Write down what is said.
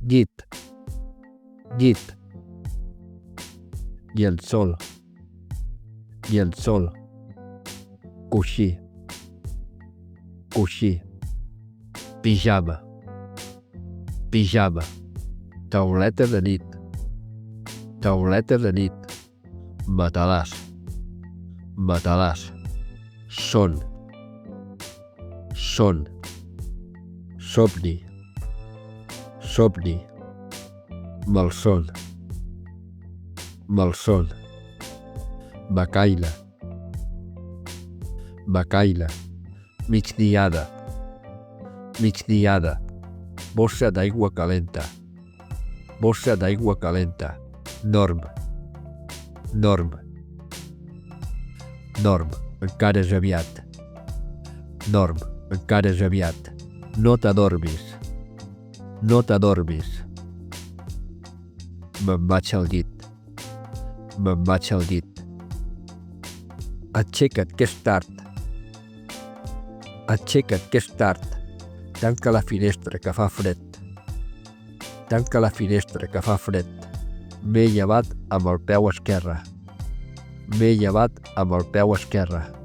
Llit, llit. Llençol, llençol. Coixí, coixí. Pijama, pijama. Tauleta de nit, tauleta de nit. Matalàs, matalàs. Son, son. Somni, somni. Malson, malson. Becaina, becaina. Migdiada, migdiada. Bossa d'aigua calenta, bossa d'aigua calenta. Norm, norm, norm. Encara és aviat. Norm, encara és aviat. No t'adormis, no t'adormis. Me'n vaig al llit, me'n vaig al llit. Aixeca't, que és tard. Aixeca't, que és tard. Tanca la finestra, que fa fred. Tanca la finestra, que fa fred. M'he llevat amb el peu esquerre. M'he llevat amb el peu esquerre.